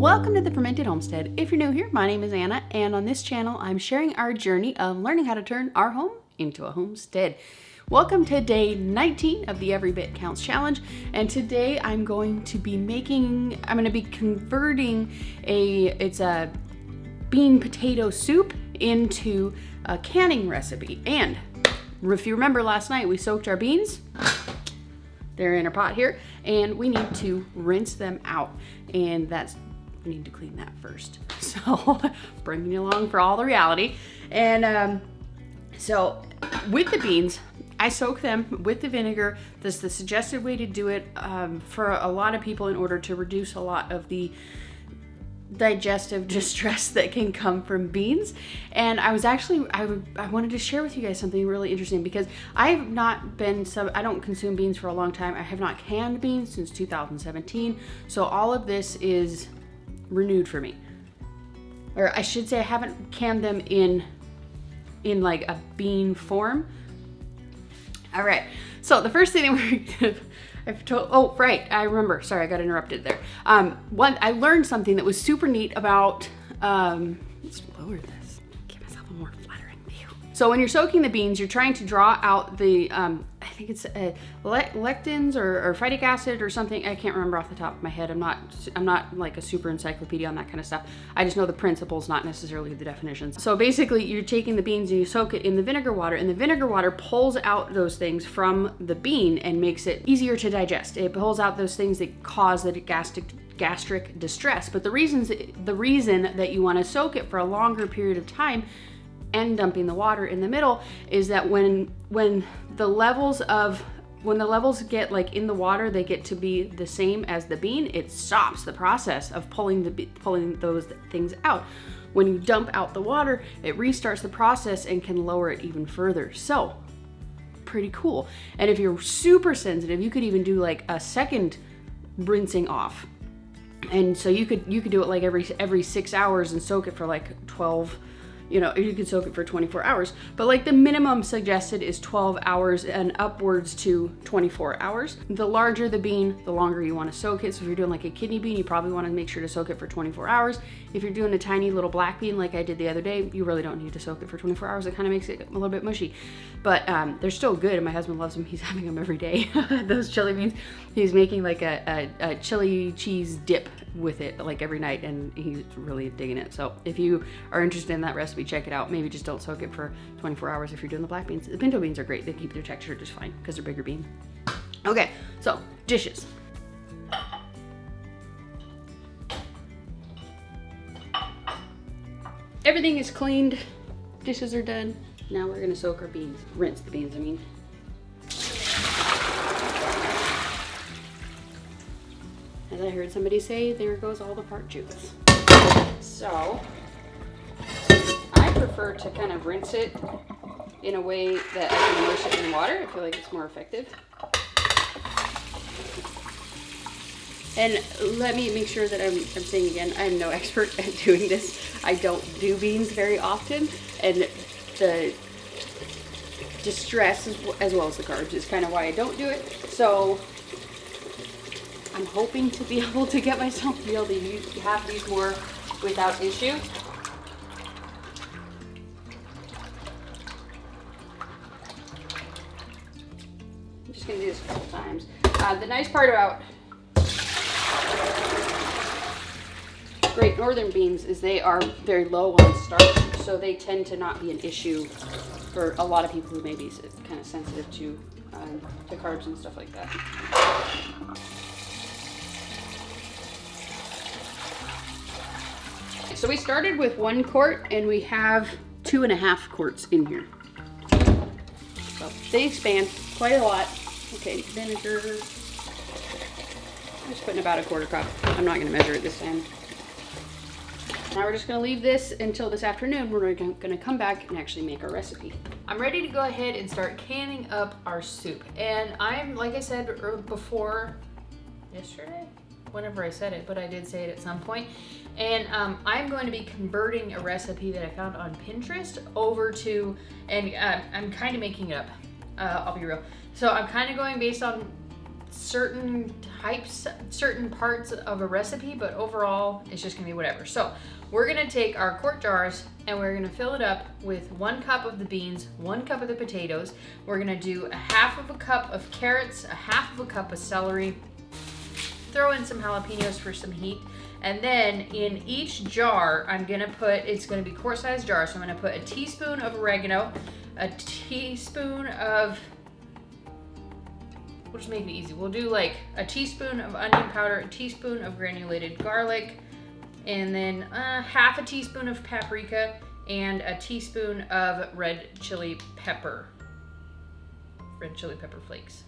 Welcome to the Fermented Homestead. If you're new here, my name is Anna, and on this channel, I'm sharing our journey of learning how to turn our home into a homestead. Welcome to day 19 of the Every Bit Counts Challenge, and today I'm going to be converting it's a bean potato soup into a canning recipe. And if you remember last night, we soaked our beans. They're in a pot here, and we need to rinse them out, and we need to clean that first. So bringing you along for all the reality. And so with the beans, I soak them with the vinegar. That's the suggested way to do it for a lot of people in order to reduce a lot of the digestive distress that can come from beans. And I wanted to share with you guys something really interesting, because I don't consume beans for a long time. I have not canned beans since 2017. So all of this is renewed for me. Or I should say I haven't canned them in like a bean form. All right. So the first thing that I remember. Sorry, I got interrupted there. I learned something that was super neat about, let's lower this, give myself a more flattering view. So when you're soaking the beans, you're trying to draw out the, I think it's lectins or phytic acid or something. I can't remember off the top of my head. I'm not like a super encyclopedia on that kind of stuff. I just know the principles, not necessarily the definitions. So basically, you're taking the beans and you soak it in the vinegar water, and the vinegar water pulls out those things from the bean and makes it easier to digest. It pulls out those things that cause the gastric distress. But the reason that you want to soak it for a longer period of time and dumping the water in the middle is that when the levels get like in the water, they get to be the same as the bean, it stops the process of pulling those things out. When you dump out the water, it restarts the process and can lower it even further. So pretty cool. And if you're super sensitive, you could even do like a second rinsing off. And so you could do it like every 6 hours and soak it for like 12. You could soak it for 24 hours, but like the minimum suggested is 12 hours and upwards to 24 hours. The larger the bean, the longer you want to soak it. So if you're doing like a kidney bean, you probably want to make sure to soak it for 24 hours. If you're doing a tiny little black bean like I did the other day, you really don't need to soak it for 24 hours. It kind of makes it a little bit mushy, but they're still good, and my husband loves them. He's having them every day. Those chili beans. He's making like a chili cheese dip with it like every night, and he's really digging it. So if you are interested in that recipe, check it out. Maybe just don't soak it for 24 hours if you're doing the black beans. The pinto beans are great. They keep their texture just fine because they're bigger bean. Okay, so dishes. Everything is cleaned. Dishes are done. Now we're gonna soak our beans. Rinse the beans, I mean. As I heard somebody say, there goes all the fart juice. So I prefer to kind of rinse it in a way that I can immerse it in water. I feel like it's more effective. And let me make sure that I'm saying again, I'm no expert at doing this. I don't do beans very often, and the distress as well as the carbs is kind of why I don't do it. So I'm hoping to be able to get myself to be able to have these more without issue. I'm just gonna do this a couple times. The nice part about Great Northern beans is they are very low on starch, so they tend to not be an issue for a lot of people who may be kind of sensitive to carbs and stuff like that. So we started with 1 quart, and we have 2.5 quarts in here. So they expand quite a lot. Okay, vinegar. I'm just putting about a 1/4 cup. I'm not going to measure it this time. Now we're just going to leave this until this afternoon. We're going to come back and actually make our recipe. I'm ready to go ahead and start canning up our soup. And I'm, like I said before, yesterday, whenever I said it, but I did say it at some point. And I'm going to be converting a recipe that I found on Pinterest over to, and I'm kind of making it up. I'll be real. So I'm kind of going based on certain types, certain parts of a recipe, but overall it's just gonna be whatever. So we're gonna take our quart jars and we're gonna fill it up with 1 cup of the beans, 1 cup of the potatoes. We're gonna do a half of a cup of carrots, a half of a cup of celery, throw in some jalapeños for some heat. And then in each jar, I'm gonna put, it's gonna be quart-sized jar, so I'm gonna put a teaspoon of oregano, a teaspoon of, we'll just make it easy. We'll do like a teaspoon of onion powder, a teaspoon of granulated garlic, and then half a teaspoon of paprika, and a teaspoon of red chili pepper flakes.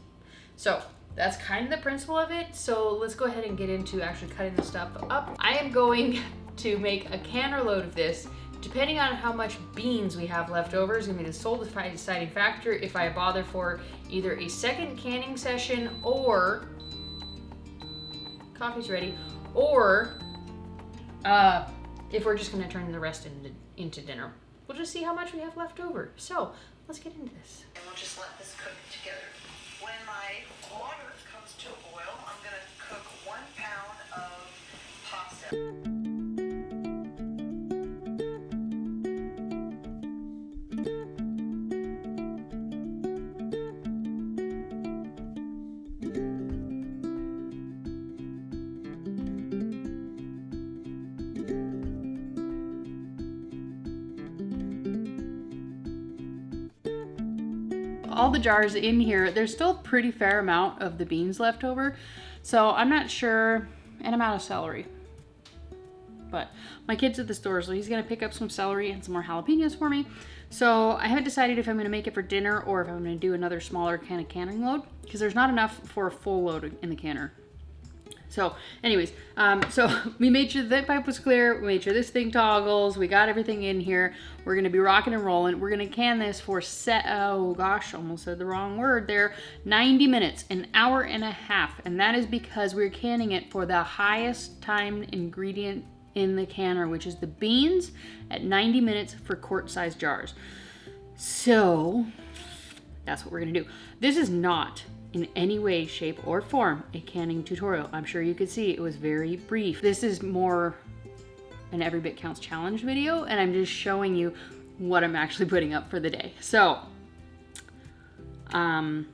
So that's kind of the principle of it. So let's go ahead and get into actually cutting the stuff up. I am going to make a canner load of this. Depending on how much beans we have left over is gonna be the sole deciding factor if I bother for either a second canning session or coffee's ready, or if we're just gonna turn the rest into dinner. We'll just see how much we have left over. So let's get into this. And we'll just let this cook together. When my water comes to a boil, I'm gonna cook 1 pound of pasta. All the jars in here, there's still a pretty fair amount of the beans left over. So I'm not sure, and I'm out of celery. But my kid's at the store, so he's gonna pick up some celery and some more jalapeños for me. So I haven't decided if I'm gonna make it for dinner or if I'm gonna do another smaller kind of canning load, because there's not enough for a full load in the canner. So anyways, so we made sure that pipe was clear. We made sure this thing toggles. We got everything in here. We're gonna be rocking and rolling. We're gonna can this for oh gosh, almost said the wrong word there. 90 minutes, an hour and a half. And that is because we're canning it for the highest timed ingredient in the canner, which is the beans at 90 minutes for quart-sized jars. So that's what we're gonna do. This is not in any way, shape, or form a canning tutorial. I'm sure you could see it was very brief. This is more an Every Bit Counts challenge video, and I'm just showing you what I'm actually putting up for the day. So, I'll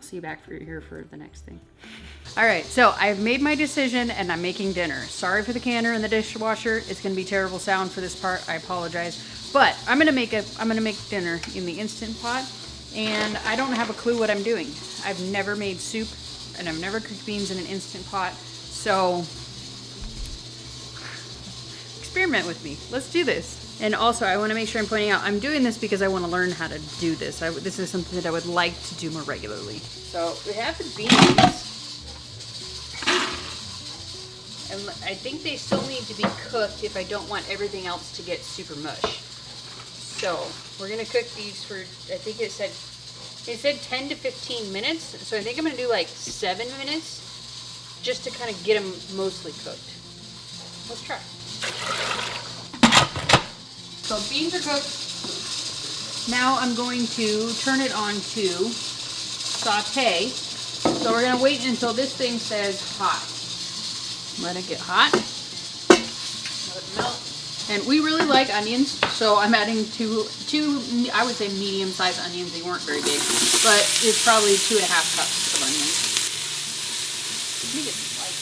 see you back here for the next thing. All right, so I've made my decision and I'm making dinner. Sorry for the canner and the dishwasher. It's gonna be terrible sound for this part, I apologize. But I'm gonna make dinner in the Instant Pot. And I don't have a clue what I'm doing. I've never made soup and I've never cooked beans in an Instant Pot. So experiment with me. Let's do this. And also I wanna make sure I'm pointing out, I'm doing this because I wanna learn how to do this. This is something that I would like to do more regularly. So we have the beans. And I think they still need to be cooked if I don't want everything else to get super mush. So we're gonna cook these for, I think it said 10 to 15 minutes. So I think I'm gonna do like 7 minutes just to kind of get them mostly cooked. Let's try. So beans are cooked. Now I'm going to turn it on to saute. So we're gonna wait until this thing says hot. Let it get hot. Let it melt. And we really like onions, so I'm adding two, I would say medium-sized onions. They weren't very big, but it's probably 2.5 cups of onions. Let me get some light.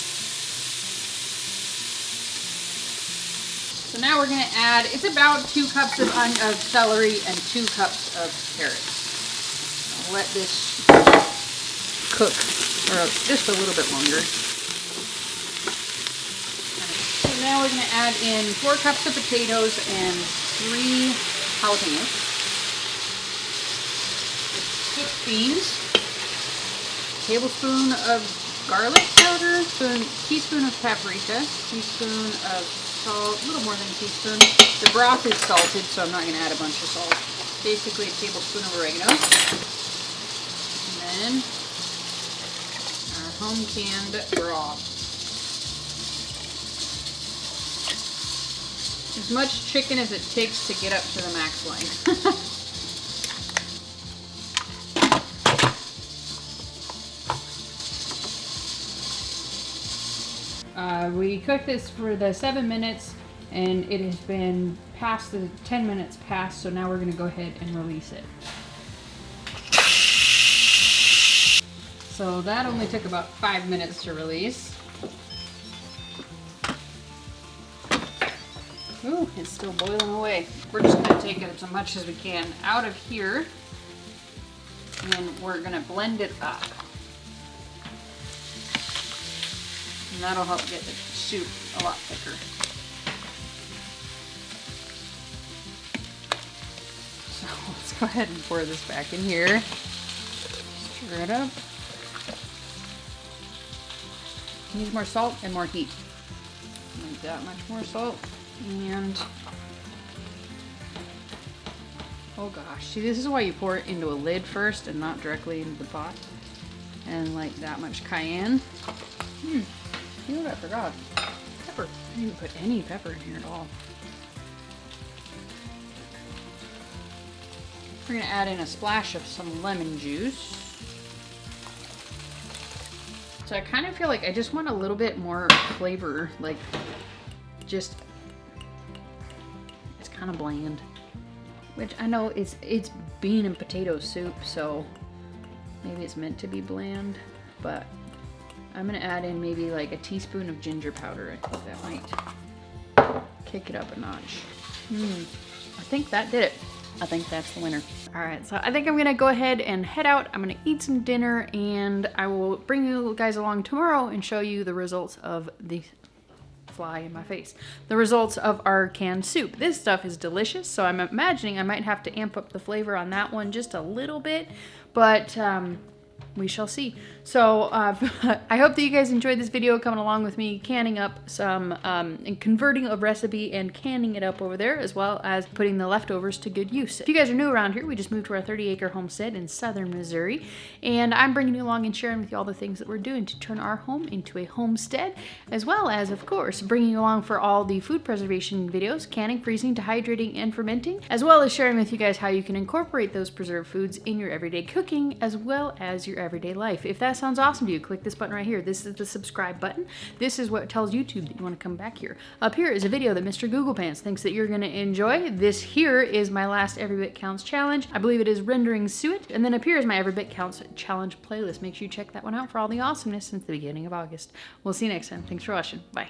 So now we're gonna add, it's about 2 cups of celery and 2 cups of carrots. I'll let this cook for just a little bit longer. Now we're going to add in 4 cups of potatoes and 3 jalapeños. Cooked beans, tablespoon of garlic powder, teaspoon of paprika, teaspoon of salt, a little more than a teaspoon. The broth is salted, so I'm not going to add a bunch of salt. Basically a tablespoon of oregano. And then our home canned broth. As much chicken as it takes to get up to the max length. We cooked this for the 7 minutes, and it has been past the 10 minutes past, so now we're gonna go ahead and release it. So that only took about 5 minutes to release. Ooh, it's still boiling away. We're just gonna take it as much as we can out of here, and we're gonna blend it up. And that'll help get the soup a lot thicker. So let's go ahead and pour this back in here. Stir it up. Needs more salt and more heat. Like that much more salt. And oh gosh, see, this is why you pour it into a lid first and not directly into the pot. And like that much cayenne. You know what I forgot? Pepper. I didn't put any pepper in here at all. We're gonna add in a splash of some lemon juice. So I kind of feel like I just want a little bit more flavor, like just, it's kind of bland. Which I know it's bean and potato soup, so maybe it's meant to be bland, but I'm gonna add in maybe like a teaspoon of ginger powder. I think that might kick it up a notch. I think that did it. I think that's the winner. All right, so I think I'm gonna go ahead and head out. I'm gonna eat some dinner, and I will bring you guys along tomorrow and show you the results of the fly in my face. The results of our canned soup. This stuff is delicious, so I'm imagining I might have to amp up the flavor on that one just a little bit, but we shall see. So I hope that you guys enjoyed this video coming along with me canning up some and converting a recipe and canning it up over there, as well as putting the leftovers to good use. If you guys are new around here, we just moved to our 30-acre homestead in southern Missouri, and I'm bringing you along and sharing with you all the things that we're doing to turn our home into a homestead, as well as, of course, bringing you along for all the food preservation videos, canning, freezing, dehydrating, and fermenting, as well as sharing with you guys how you can incorporate those preserved foods in your everyday cooking, as well as your everyday life. If that sounds awesome to you, click this button right here. This is the subscribe button. This is what tells YouTube that you want to come back here. Up here is a video that Mr. Google Pants thinks that you're going to enjoy. This here is my last Every Bit Counts challenge. I believe it is rendering suet. And then up here is my Every Bit Counts challenge playlist. Make sure you check that one out for all the awesomeness since the beginning of August. We'll see you next time. Thanks for watching. Bye.